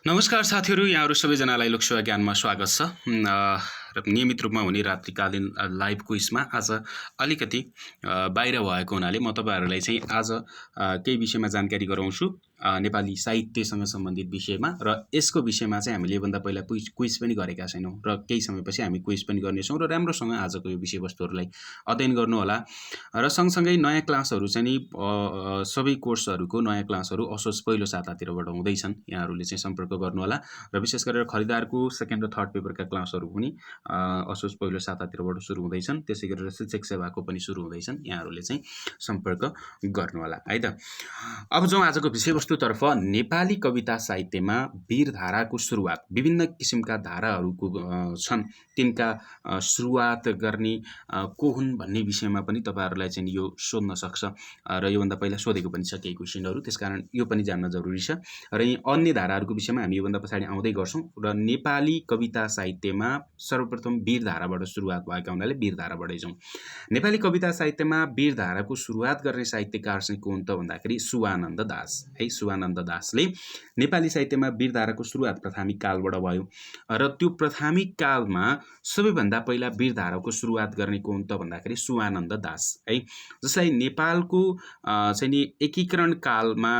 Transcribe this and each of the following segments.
नमस्कार साथीहरू, यहाँहरू सबैजनालाई लोकसेवा ज्ञानमा स्वागत छ। र नियमित रूपमा हुने रात्रिकालीन लाइभ क्विजमा आज अलिकति बाहिर भएको हुनाले म तपाईहरुलाई चाहिँ आज केही विषयमा जानकारी गराउँछु, नेपाली साहित्यसँग सम्बन्धित विषयमा। र यसको विषयमा चाहिँ हामीले योभन्दा पहिला क्विज पनि गरेका छैनौँ र केही समयपछि हामी क्विज पनि गर्नेछौँ र राम्रोसँग आजको यो विषयवस्तुहरूलाई अध्ययन गर्नुहोला। र सँगसँगै नयाँ क्लासहरू चाहिँ नि सबै कोर्सहरूको नयाँ क्लासहरू असोज पहिलो सातातिरबाट हुँदैछन्, यहाँहरूले चाहिँ सम्पर्क गर्नुहोला। र विशेष गरेर खरिदारको सेकेन्ड र थर्ड पेपरका क्लासहरू पनि असोज पहिलो सातातिरबाट सुरु हुँदैछन्। त्यसै गरेर शिक्षक सेवाको पनि सुरु हुँदैछन्, यहाँहरूले चाहिँ सम्पर्क गर्नुहोला है त। अब जाउँ आजको विषयवस्तुतर्फ। नेपाली कविता साहित्यमा वीर धाराको सुरुवात, विभिन्न किसिमका धाराहरूको छन्, तिनका सुरुवात गर्ने को हुन् भन्ने विषयमा पनि तपाईहरुलाई चाहिँ यो सोध्न सक्छ र योभन्दा पहिला सोधेको पनि छ केही क्वेशनहरू, त्यसकारण यो पनि जान्न जरुरी छ। र यी अन्य धाराहरूको विषयमा हामी योभन्दा पछाडि आउँदै गर्छौँ। र नेपाली कविता साहित्यमा सर्वप्रथम वीर धाराबाट सुरुवात भएका हुनाले वीर धाराबाटै जाउँ। नेपाली कविता साहित्यमा वीर धाराको सुरुवात गर्ने साहित्यकार चाहिँ को हुन् त भन्दाखेरि शिवानन्द दास है। शिवानन्द दासले नेपाली साहित्यमा वीर धाराको सुरुवात प्राथमिक कालबाट भयो र त्यो प्राथमिक कालमा सबैभन्दा पहिला वीर धाराको सुरुवात गर्ने को हुन् त भन्दाखेरि शिवानन्द दास है, जसलाई नेपालको चाहिँ नि एकीकरण कालमा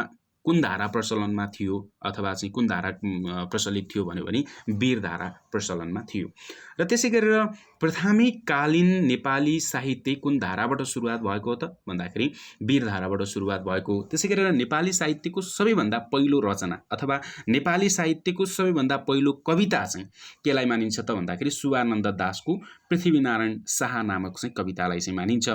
कुन धारा प्रचलनमा थियो अथवा चाहिँ कुन धारा प्रचलित थियो भन्यो भने वीर धारा प्रचलनमा थियो। र त्यसै गरेर प्राथमिक कालीन नेपाली साहित्य कुन धाराबाट सुरुवात भएको हो त भन्दाखेरि वीर धाराबाट सुरुवात भएको। त्यसै गरेर नेपाली साहित्यको सबैभन्दा पहिलो रचना अथवा नेपाली साहित्यको सबैभन्दा पहिलो कविता चाहिँ केलाई मानिन्छ त भन्दाखेरि शिवानन्द दासको पृथ्वीनारायण शाह नामक चाहिँ कवितालाई चाहिँ मानिन्छ।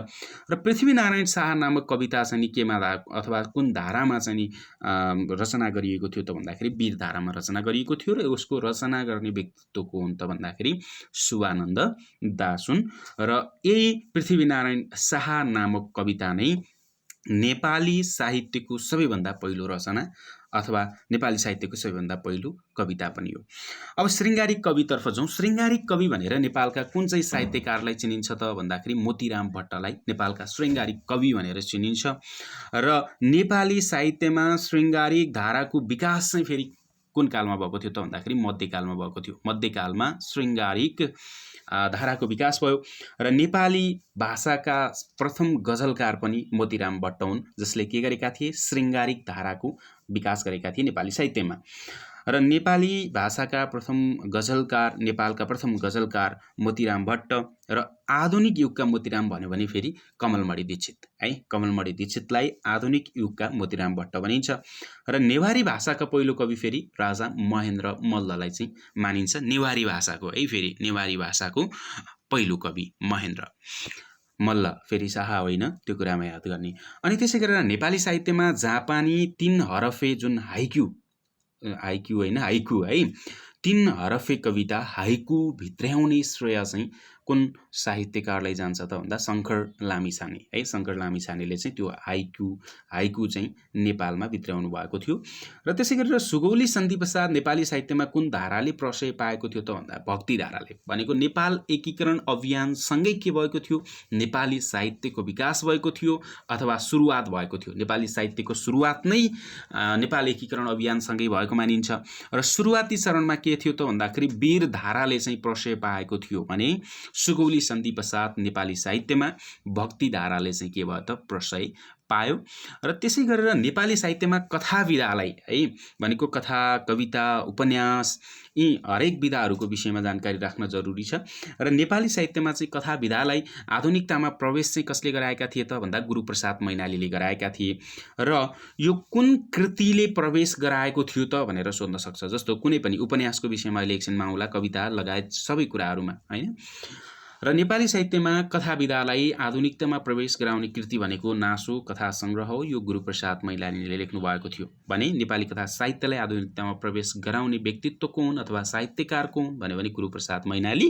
र पृथ्वीनारायण शाह नामक कविता चाहिँ केमा अथवा कुन धारामा चाहिँ रचना गरिएको थियो त भन्दाखेरि वीर धारामा रचना गरिएको थियो। र उसको रचना गर्ने व्यक्तित्व को हुन् त भन्दाखेरि शिवानन्द दास हुन्। र यही पृथ्वीनारायण शाह नामक कविता नै नेपाली साहित्यको सबैभन्दा पहिलो रचना अथवा नेपाली साहित्यको सबैभन्दा पहिलो कविता पनि हो। अब श्रृङ्गारिक कवितर्फ जाउँ। श्रृङ्गारिक कवि भनेर नेपालका कुन चाहिँ साहित्यकारलाई चिनिन्छ त भन्दाखेरि मोतीराम भट्टलाई नेपालका श्रृङ्गारिक कवि भनेर चिनिन्छ। र नेपाली साहित्यमा श्रृङ्गारिक धाराको विकास चाहिँ फेरि कुन कालमा भएको थियो त भन्दाखेरि मध्यकालमा भएको थियो। मध्यकालमा श्रृङ्गारिक धाराको विकास भयो र नेपाली भाषाका प्रथम गजलकार पनि मोतीराम भट्ट हुन्, जसले के गरेका थिए, श्रृङ्गारिक धाराको विकास गरेका थिए नेपाली साहित्यमा। र नेपाली भाषाका प्रथम गजलकार, नेपालका प्रथम गजलकार मोतीराम भट्ट। र आधुनिक युगका मोतीराम भन्यो भने फेरि कमलमणि दीक्षित है। कमलमणि दीक्षितलाई आधुनिक युगका मोतीराम भट्ट भनिन्छ। र नेवारी भाषाका पहिलो कवि फेरि राजा महेन्द्र मल्ललाई चाहिँ मानिन्छ। नेवारी भाषाको है, फेरि नेवारी भाषाको पहिलो कवि महेन्द्र मल्ल, फेरि शाह होइन, त्यो कुरामा याद गर्ने। अनि त्यसै गरेर नेपाली साहित्यमा जापानी 3 हरफे जुन हाइक्यू होइन हाइकु है, 3 हरफे कविता हाइकु भित्र्याउने श्रेय चाहिँ कुन साहित्यकारलाई जान्छ त भन्दा शङ्कर लामिछाने है। शङ्कर लामिछानेले चाहिँ त्यो हाइकु चाहिँ नेपालमा भित्र्याउनु भएको थियो। र त्यसै गरेर सुगौली सन्धि पश्चात नेपाली साहित्यमा कुन धाराले प्रशय पाएको थियो त भन्दा भक्ति धाराले। भनेको नेपाल एकीकरण अभियानसँगै के भएको थियो, नेपाली साहित्यको विकास भएको थियो अथवा सुरुवात भएको थियो। नेपाली साहित्यको सुरुवात नै नेपाल एकीकरण अभियानसँगै भएको मानिन्छ। र सुरुवाती चरणमा के थियो त भन्दाखेरि वीर धाराले चाहिँ प्रशय पाएको थियो भने सुगौली सन्धि पश्चात नेपाली साहित्यमा भक्ति धाराले चाहिँ के भयो त प्रशय पायो। र त्यसै गरेर नेपाली साहित्यमा कथा विधालाई है, भनेको कथा, कविता, उपन्यास यी हरेक विधाहरूको विषयमा जानकारी राख्न जरुरी छ। र नेपाली साहित्यमा चाहिँ कथा विधालाई आधुनिकतामा प्रवेश चाहिँ कसले गराएका थिए त भन्दा गुरुप्रसाद मैनालीले गराएका थिए। र यो कुन कृतिले प्रवेश गराएको थियो त भनेर सोध्न सक्छ। जस्तो कुनै पनि उपन्यासको विषयमा अहिले एकछिनमा आउँला, कविता लगायत सबै कुराहरूमा हैन। र नेपाली साहित्यमा कथा विधालाई आधुनिकतामा प्रवेश गराउने कृति भनेको नासो कथा सङ्ग्रह हो। यो गुरुप्रसाद मैनालीले लेख्नु भएको थियो। भने नेपाली कथा साहित्यलाई आधुनिकतामा प्रवेश गराउने व्यक्तित्व को हुन् अथवा साहित्यकार को हुन् भन्यो भने गुरुप्रसाद मैनाली।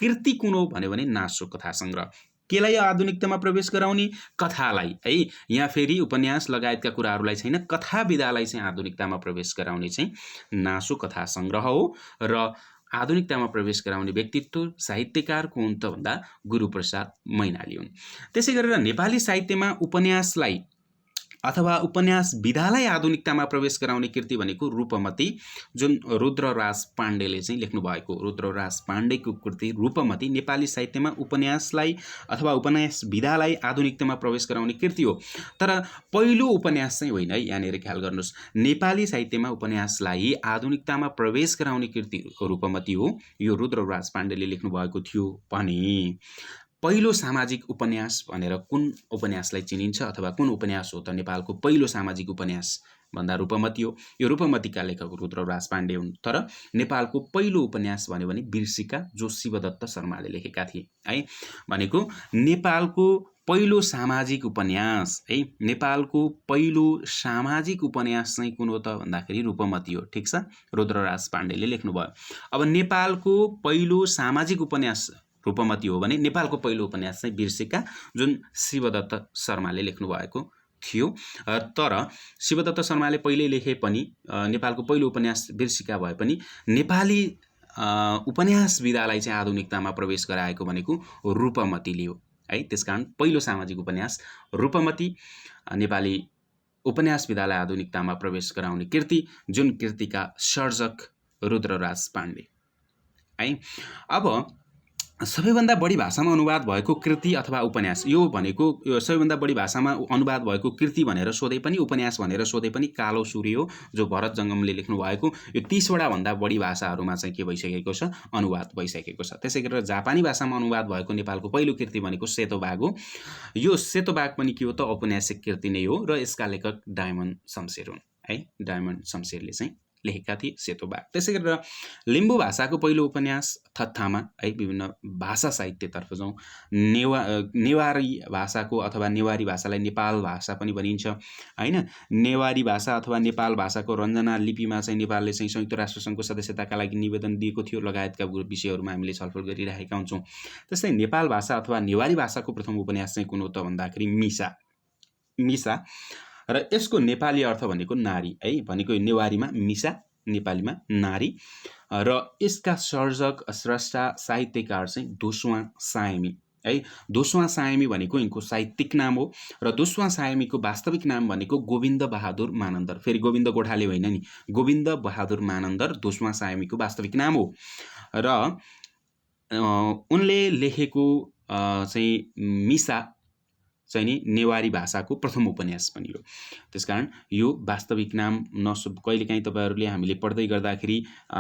कृति कुन हो भन्यो भने नासो कथा सङ्ग्रह। केलाई आधुनिकतामा प्रवेश गराउने, कथालाई है। यहाँ फेरि उपन्यास लगायतका कुराहरूलाई छैन, कथा विधालाई चाहिँ आधुनिकतामा प्रवेश गराउने चाहिँ नासो कथा सङ्ग्रह हो। र आधुनिकतामा प्रवेश गराउने व्यक्तित्व साहित्यकार को हुन् त भन्दा गुरुप्रसाद मैनाली हुन्। त्यसै गरेर नेपाली साहित्यमा उपन्यासलाई अथवा उपन्यास विधालाई आधुनिकतामा प्रवेश गराउने कृति भनेको रूपमती, जुन रुद्रराज पाण्डेले चाहिँ लेख्नुभएको रुद्रराज पाण्डेको कृति रूपमती नेपाली साहित्यमा उपन्यासलाई अथवा उपन्यास विधालाई आधुनिकतामा प्रवेश गराउने कृति हो। तर पहिलो उपन्यास चाहिँ होइन है, यहाँनिर ख्याल गर्नुहोस्। नेपाली साहित्यमा उपन्यासलाई आधुनिकतामा प्रवेश गराउने कृति रूपमती हो। यो रुद्रराज पाण्डेले लेख्नुभएको थियो भने पहिलो सामाजिक उपन्यास भनेर कुन उपन्यासलाई चिनिन्छ अथवा कुन उपन्यास हो त नेपालको पहिलो सामाजिक उपन्यास भन्दा रूपमती हो। यो रूपमतीका लेखक रुद्रराज पाण्डे हुन्। तर नेपालको पहिलो उपन्यास भन्यो भने बिर्सिका, जो शिवदत्त शर्माले लेखेका थिए है। भनेको नेपालको पहिलो सामाजिक उपन्यास है, नेपालको पहिलो सामाजिक उपन्यास चाहिँ कुन हो त भन्दाखेरि रूपमती हो। ठिक छ, रुद्रराज पाण्डेले लेख्नुभयो। अब नेपालको पहिलो सामाजिक उपन्यास रूपमती हो भने नेपालको पहिलो उपन्यास चाहिँ बिर्सिका, जुन शिवदत्त शर्माले लेख्नुभएको थियो। तर शिवदत्त शर्माले पहिले लेखे पनि नेपालको पहिलो उपन्यास बिर्सिका भए पनि नेपाली उपन्यास विधालाई चाहिँ आधुनिकतामा प्रवेश गराएको भनेको रूपमतीले हो है। त्यसकारण पहिलो सामाजिक उपन्यास रूपमती, नेपाली उपन्यास विधालाई आधुनिकतामा प्रवेश गराउने कृति, जुन कृतिका सर्जक रुद्रराज पाण्डे है। अब सबैभन्दा बढी भाषामा अनुवाद भएको कृति अथवा उपन्यास, यो भनेको यो सबैभन्दा बढी भाषामा अनुवाद भएको कृति भनेर सोधे पनि उपन्यास भनेर सोधे पनि कालो सूर्य हो, जो भरत जङ्गमले लेख्नु भएको। यो 30वटा भन्दा बढी भाषाहरूमा चाहिँ के भइसकेको छ, अनुवाद भइसकेको छ। त्यसै गरेर जापानी भाषामा अनुवाद भएको नेपालको पहिलो कृति भनेको सेतो बाघ हो। यो सेतो बाघ पनि के हो त, औपन्यासिक कृति नै हो र यसका लेखक डायमन्ड शमशेर हुन् है। डायमन्ड शमशेरले चाहिँ लेखेका थिए सेतो बाघ। त्यसै गरेर लिम्बू भाषाको पहिलो उपन्यास थत्थामा है। विभिन्न भाषा साहित्यतर्फ जाउँ, नेवारी भाषाको अथवा नेवारी भाषालाई नेपाल भाषा पनि भनिन्छ होइन। नेवारी भाषा अथवा नेपाल भाषाको रञ्जना लिपिमा चाहिँ नेपालले चाहिँ संयुक्त राष्ट्र सङ्घको सदस्यताका लागि निवेदन दिएको थियो, लगायतका विषयहरूमा हामीले छलफल गरिरहेका हुन्छौँ। त्यस्तै नेपाल भाषा अथवा नेवारी भाषाको प्रथम उपन्यास चाहिँ कुन हो त भन्दाखेरि मिसा र यसको नेपाली अर्थ भनेको नारी है। भनेको नेवारीमा मिसा, नेपालीमा नारी। र यसका सर्जक, स्रष्टा, साहित्यकार चाहिँ दोस्वा सायमी है। दोस्वा सायमी भनेको यिनको साहित्यिक नाम हो र दोस्वा सायमीको वास्तविक नाम भनेको गोविन्द बहादुर मानन्दर। फेरि गोविन्द गोठाले होइन नि, गोविन्द बहादुर मानन्दर दोस्वा सायमीको वास्तविक नाम हो। र उनले लेखेको चाहिँ मिसा चाहिँ नि नेवारी भाषाको प्रथम उपन्यास पनि हो। त्यसकारण यो वास्तविक नाम कहिलेकाहीँ तपाईँहरूले हामीले पढ्दै गर्दाखेरि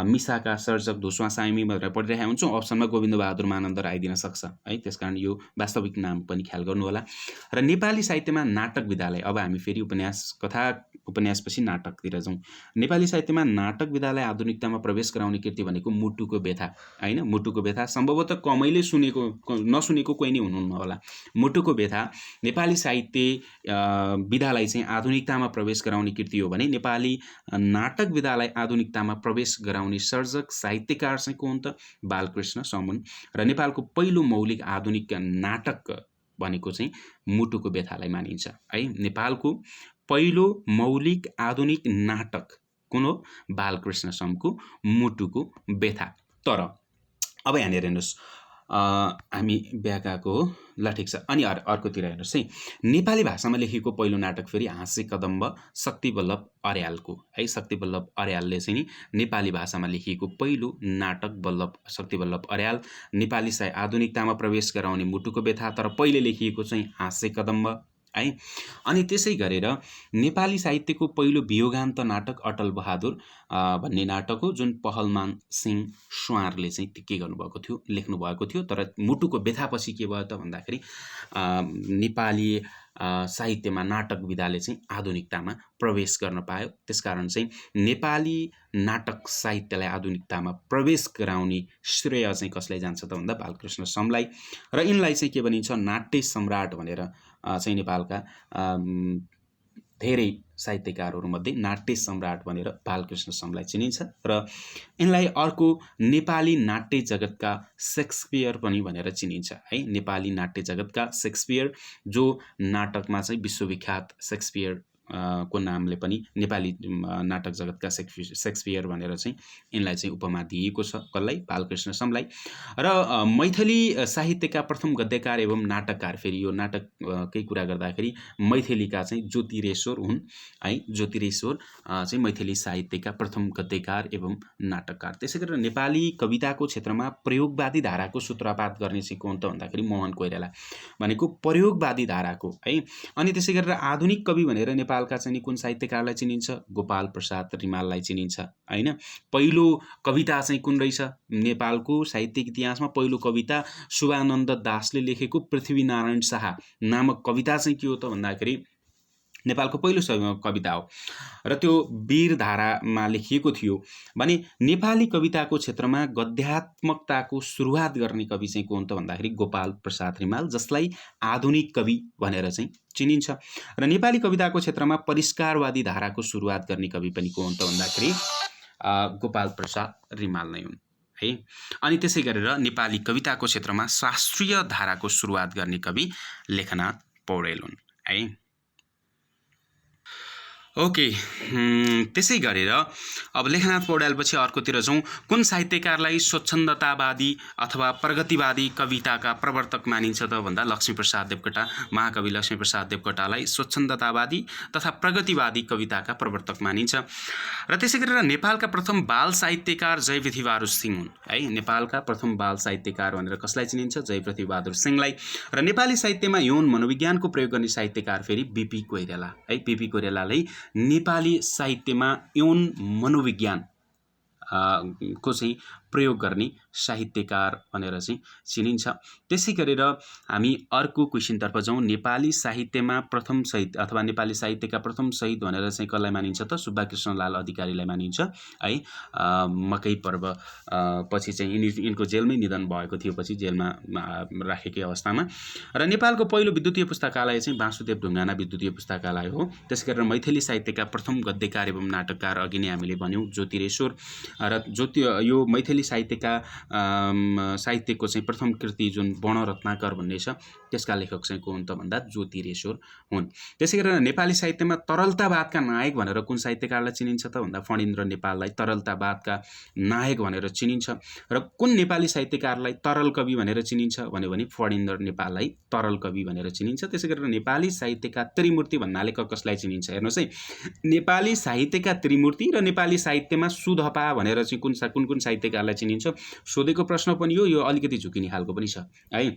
मिसाका सर्जक दोस्वा सायमी भनेर पढिरहेका हुन्छौँ, अप्सनमा गोविन्द बहादुर मानन्दर आइदिन सक्छ है। त्यसकारण यो वास्तविक नाम पनि ख्याल गर्नुहोला। र नेपाली साहित्यमा नाटक विधालाई, अब हामी फेरि उपन्यासपछि नाटकतिर जाउँ। नेपाली साहित्यमा नाटक विधालाई आधुनिकतामा प्रवेश गराउने कृति भनेको मुटुको व्यथा होइन। मुटुको व्यथा सम्भवतः कमैले नसुनेको कोही नै हुनुहुन्न होला। मुटुको व्यथा नेपाली साहित्य विधालाई चाहिँ आधुनिकतामा प्रवेश गराउने कृति हो भने नेपाली नाटक विधालाई आधुनिकतामा प्रवेश गराउने सर्जक, साहित्यकार चाहिँ को हुन् त, बालकृष्ण समुन। र नेपालको पहिलो मौलिक आधुनिक नाटक भनेको चाहिँ मुटुको व्यथालाई मानिन्छ है। नेपालको पहिलो मौलिक आधुनिक नाटक कुन हो, बालकृष्ण समको मुटुको व्यथा। तर अब यहाँनिर हेर्नुहोस्, हामी ब्याकाको हो ल, ठिक छ। अनि अर्कोतिर हेर्नुहोस् है, नेपाली भाषामा लेखेको पहिलो नाटक फेरि हाँसे कदम्ब शक्तिवल्लभ अर्यालको है। शक्तिवल्लभ अर्यालले चाहिँ नि नेपाली भाषामा लेखिएको पहिलो नाटक शक्तिवल्लभ अर्याल, नेपाली आधुनिकतामा प्रवेश गराउने मुटुको व्यथा, तर पहिले लेखिएको चाहिँ हाँसे कदम्ब है। अनि त्यसै गरेर नेपाली साहित्यको पहिलो वियोगान्त नाटक अटल बहादुर भन्ने नाटक हो, जुन पहलमान सिंह स्वारले चाहिँ के गर्नुभएको थियो, लेख्नुभएको थियो। तर मुटुको व्यथापछि के भयो त भन्दाखेरि नेपाली साहित्यमा नाटक विधाले चाहिँ आधुनिकतामा प्रवेश गर्न पायो। त्यसकारण चाहिँ नेपाली नाटक साहित्यलाई आधुनिकतामा प्रवेश गराउने श्रेय चाहिँ कसलाई जान्छ त भन्दा बालकृष्ण समलाई। र यिनलाई चाहिँ के भनिन्छ, नाट्य सम्राट भनेर चाहिँ नेपालका धेरै साहित्यकारहरूमध्ये नाट्य सम्राट भनेर बालकृष्ण समलाई चिनिन्छ। र यिनलाई अर्को नेपाली नाट्य जगतका सेक्सपियर पनि भनेर चिनिन्छ है। नेपाली नाट्य जगतका सेक्सपियर, जो नाटकमा चाहिँ विश्वविख्यात सेक्सपियर को नामले पनि नेपाली नाटक जगतका सेक्सपियर भनेर चाहिँ यिनलाई चाहिँ उपमा दिएको छ। कसलाई? बालकृष्ण समलाई। र मैथिली साहित्यका प्रथम गद्यकार एवं नाटककार, फेरि यो नाटककै कुरा गर्दाखेरि मैथिलीका चाहिँ ज्योतिरेश्वर हुन् है। ज्योतिरेश्वर चाहिँ मैथिली साहित्यका प्रथम गद्यकार एवं नाटककार। त्यसै गरेर नेपाली कविताको क्षेत्रमा प्रयोगवादी धाराको सूत्रपात गर्ने चाहिँ को त भन्दाखेरि मोहन कोइराला भनेको प्रयोगवादी धाराको है। अनि त्यसै गरेर आधुनिक कवि भनेर नेपालका चाहिँ कुन साहित्यकारलाई चिनिन्छ? गोपाल प्रसाद रिमाललाई चिनिन्छ हैन। पहिलो कविता चाहिँ कुन रहेछ? नेपालको साहित्यिक इतिहासमा पहिलो कविता शुभानन्द दासले लेखेको पृथ्वीनारायण शाह नामक कविता चाहिँ के हो त भन्दाखेरि नेपालको पहिलो कविता हो र त्यो वीर धारामा लेखिएको थियो। भने नेपाली कविताको क्षेत्रमा गद्यात्मकताको सुरुवात गर्ने कवि चाहिँ को हुन् त भन्दाखेरि गोपाल प्रसाद रिमाल, जसलाई आधुनिक कवि भनेर चाहिँ चिनिन्छ। र नेपाली कविताको क्षेत्रमा परिष्कारवादी धाराको सुरुवात गर्ने कवि पनि को हुन् त भन्दाखेरि गोपाल प्रसाद रिमाल नै हुन् है। अनि त्यसै गरेर नेपाली कविताको क्षेत्रमा शास्त्रीय धाराको सुरुवात गर्ने कवि लेखनाथ पौडेल हुन् है। ओके, त्यसै गरेर अब लेखनाथ पौड्यालपछि अर्कोतिर जाउँ। कुन साहित्यकारलाई स्वच्छन्दतावादी अथवा प्रगतिवादी कविताका प्रवर्तक मानिन्छ त भन्दा लक्ष्मीप्रसाद देवकोटा, महाकवि लक्ष्मीप्रसाद देवकोटालाई स्वच्छन्दतावादी तथा प्रगतिवादी कविताका प्रवर्तक मानिन्छ। र त्यसै गरेर नेपालका प्रथम बाल साहित्यकार जयपृथ्वीबहादुर सिंह हुन् है। नेपालका प्रथम बाल साहित्यकार भनेर कसलाई चिनिन्छ? जयपृथ्वीबहादुर सिंहलाई। र नेपाली साहित्यमा यौन मनोविज्ञानको प्रयोग गर्ने साहित्यकार फेरि बीपी कोइराला है। बीपी कोइरालालाई नेपाली साहित्यमा यौन मनोविज्ञान को चाहिँ प्रयोग गर्ने साहित्यकार भनेर चाहिँ चिनिन्छ। त्यसै गरेर हामी अर्को क्वेसनतर्फ जाउँ। नेपाली साहित्यमा प्रथम शहीद अथवा नेपाली साहित्यका प्रथम शहीद भनेर चाहिँ कसलाई मानिन्छ त? सुब्बाकृष्णलाल अधिकारीलाई मानिन्छ है। मकै पर्व पछि चाहिँ यिनको जेलमै निधन भएको थियो, पछि जेलमा राखेकै अवस्थामा। र नेपालको पहिलो विद्युतीय पुस्तकालय चाहिँ वासुदेव ढुङ्गाना विद्युतीय पुस्तकालय हो। त्यसै गरेर मैथिली साहित्यका प्रथम गद्यकार एवं नाटककार अघि नै हामीले भन्यौँ ज्योतिरेश्वर। र यो मैथिली साहित्यको चाहिँ प्रथम कृति जुन वर्णरत्नाकर भन्ने छ त्यसका लेखक चाहिँ को हुन् त भन्दा ज्योतिरेश्वर हुन्। त्यसै गरेर नेपाली साहित्यमा तरलतावादका नायक भनेर कुन साहित्यकारलाई चिनिन्छ त भन्दा फणीन्द्र नेपाललाई तरलतावादका नायक भनेर चिनिन्छ। र कुन नेपाली साहित्यकारलाई तरल कवि भनेर चिनिन्छ भन्यो भने फणीन्द्र नेपाललाई तरल कवि भनेर चिनिन्छ। त्यसै गरेर नेपाली साहित्यका त्रिमूर्ति भन्नाले कसलाई चिनिन्छ? हेर्नुहोस् है, नेपाली साहित्यका त्रिमूर्ति र नेपाली साहित्यमा सुधपा भनेर चाहिँ कुन कुन साहित्यकारलाई चिनिन्छ सोधेको प्रश्न पनि हो। यो अलिकति झुकिने खालको पनि छ है।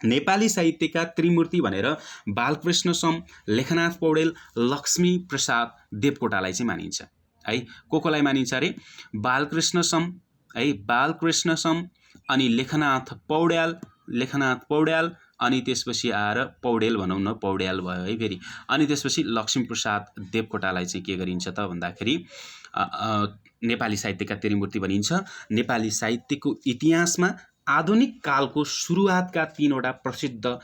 नेपाली साहित्यका त्रिमूर्ति भनेर बालकृष्ण सम, लेखनाथ पौडेल, लक्ष्मी प्रसाद देवकोटालाई चाहिँ मानिन्छ है। कोलाई मानिन्छ अरे? बालकृष्ण सम है, बालकृष्ण सम अनि लेखनाथ पौड्याल अनि त्यसपछि आएर पौडेल भनौँ न, पौड्याल भयो है फेरि। अनि त्यसपछि लक्ष्मीप्रसाद देवकोटालाई चाहिँ के गरिन्छ त भन्दाखेरि नेपाली साहित्यका त्रिमूर्ति भनिन्छ। नेपाली साहित्यको इतिहासमा आधुनिक कालको सुरुवातका तीनवटा प्रसिद्ध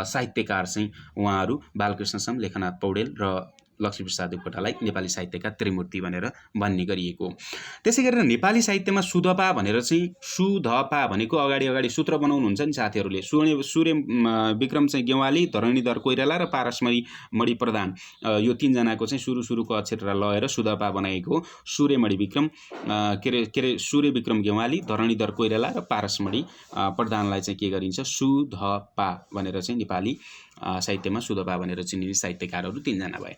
साहित्यकार चाहिँ उहाँहरू बालकृष्ण सम, लेखनाथ पौडेल र लक्ष्मीप्रसाद देवकोटालाई नेपाली साहित्यका त्रिमूर्ति भनेर भन्ने गरिएको। त्यसै गरेर नेपाली साहित्यमा सुधपा भनेर चाहिँ, सुधपा भनेको अगाडि सूत्र बनाउनुहुन्छ नि साथीहरूले, सूर्य विक्रम चाहिँ गेवाली, धरणीधर कोइराला र पारसमणि प्रधान, यो तीनजनाको चाहिँ सुरुको अक्षर लगाएर सुधपा बनाएको। सूर्य विक्रम गेवाली, धरणीधर कोइराला र पारसमणि प्रधानलाई चाहिँ के गरिन्छ? सुधपा भनेर चाहिँ नेपाली साहित्यमा सुधपा भनेर चिनिने साहित्यकारहरू तीनजना भए।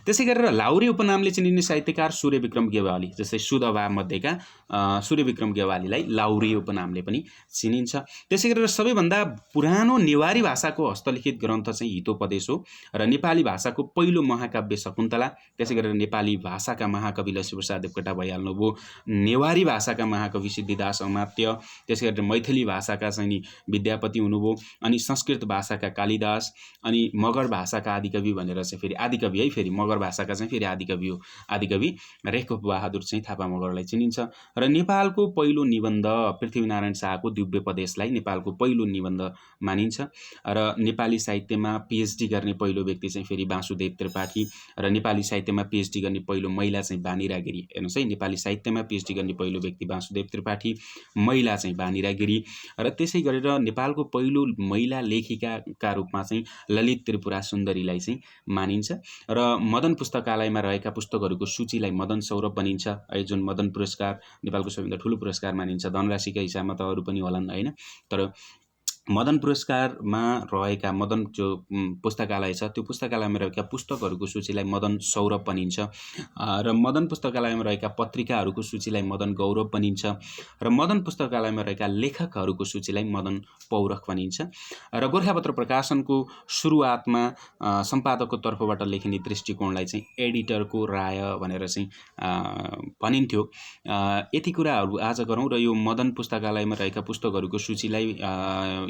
त्यसै गरेर लाहुरे उपनामले चिनिने साहित्यकार सूर्य विक्रम गेवाली, जस्तै सुधपा मध्येका सूर्य विक्रम गेवालीलाई लाहुरे उपनामले पनि चिनिन्छ। त्यसै गरेर सबैभन्दा पुरानो नेवारी भाषाको हस्तलिखित ग्रन्थ चाहिँ हितोपदेश हो र नेपाली भाषाको पहिलो महाकाव्य शकुन्तला। त्यसै गरेर नेपाली भाषाका महाकवि लक्ष्मीप्रसाद देवकोटा भइहाल्नुभयो, नेवारी भाषाका महाकवि सिद्धिदास अमात्य, त्यसै गरेर मैथिली भाषाका चाहिँ विद्यापति हुनुभयो, अनि संस्कृत भाषाका कालिदास, अनि मगर भाषाका आदिकवि भनेर चाहिँ फेरि आदिकवि है, फेरि मगर भाषाका चाहिँ फेरि आदिकवि हो, आदिकवि रेखप बहादुर चाहिँ थापा मगरलाई चिनिन्छ। र नेपालको पहिलो निबन्ध पृथ्वीनारायण शाहको दिव्योपदेशलाई नेपालको पहिलो निबन्ध मानिन्छ। र नेपाली साहित्यमा पिएचडी गर्ने पहिलो व्यक्ति चाहिँ फेरि वासुदेव त्रिपाठी, र नेपाली साहित्यमा पिएचडी गर्ने पहिलो महिला चाहिँ बानीरा गिरी। हेर्नुहोस् है, नेपाली साहित्यमा पिएचडी गर्ने पहिलो व्यक्ति वासुदेव त्रिपाठी, महिला चाहिँ बानीरा गिरी। र त्यसै गरेर नेपालको पहिलो महिला लेखिकाका रूपमा चाहिँ ललित त्रिपुरा सुन्दरीलाई चाहिँ मानिन्छ र मदन पुस्तकालयमा रहेका पुस्तकहरूको सूचीलाई मदन सौरभ भनिन्छ है, जुन मदन पुरस्कार नेपालको सबैभन्दा ठुलो पुरस्कार मानिन्छ। धनराशिका हिसाबमा त अरू पनि होलान् होइन, तर मदन पुरस्कारमा रहेका मदन जो पुस्तकालय छ त्यो पुस्तकालयमा रहेका पुस्तकहरूको सूचीलाई मदन सौरभ भनिन्छ र मदन पुस्तकालयमा रहेका पत्रिकाहरूको सूचीलाई मदन गौरव भनिन्छ र मदन पुस्तकालयमा रहेका लेखकहरूको सूचीलाई मदन पौरख भनिन्छ र गोरखापत्र प्रकाशनको सुरुवातमा सम्पादकको तर्फबाट लेखिने दृष्टिकोणलाई चाहिँ एडिटरको राय भनेर चाहिँ भनिन्थ्यो। यति कुराहरू आज गरौँ र यो मदन पुस्तकालयमा रहेका पुस्तकहरूको सूचीलाई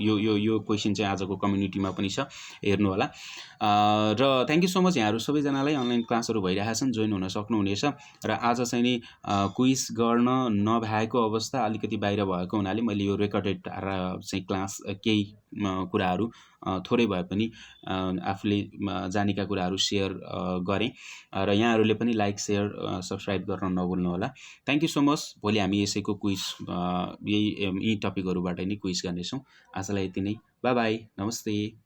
यो क्वेसन चाहिँ आजको कम्युनिटीमा पनि छ, हेर्नु होला। र थ्याङ्क यू सो मच यहाँहरू सबैजनालाई। अनलाइन क्लासहरू भइरहेका छन्, जोइन हुन सक्नुहुनेछ र आज चाहिँ नि क्विज गर्न नभएको अवस्था अलिकति बाहिर भएको हुनाले मैले यो रेकर्डेड चाहिँ क्लास केही कुराहरू थोरै भए पनि आफूले जानेका कुराहरू सेयर गरेँ र यहाँहरूले पनि लाइक सेयर सब्सक्राइब गर्न नभुल्नु होला। Thank you so much. भोलि हामी यसैको क्विज यी टपिकहरूबाट नै क्विज गर्नेछौँ। आजलाई यति नै। बाई बाई, नमस्ते।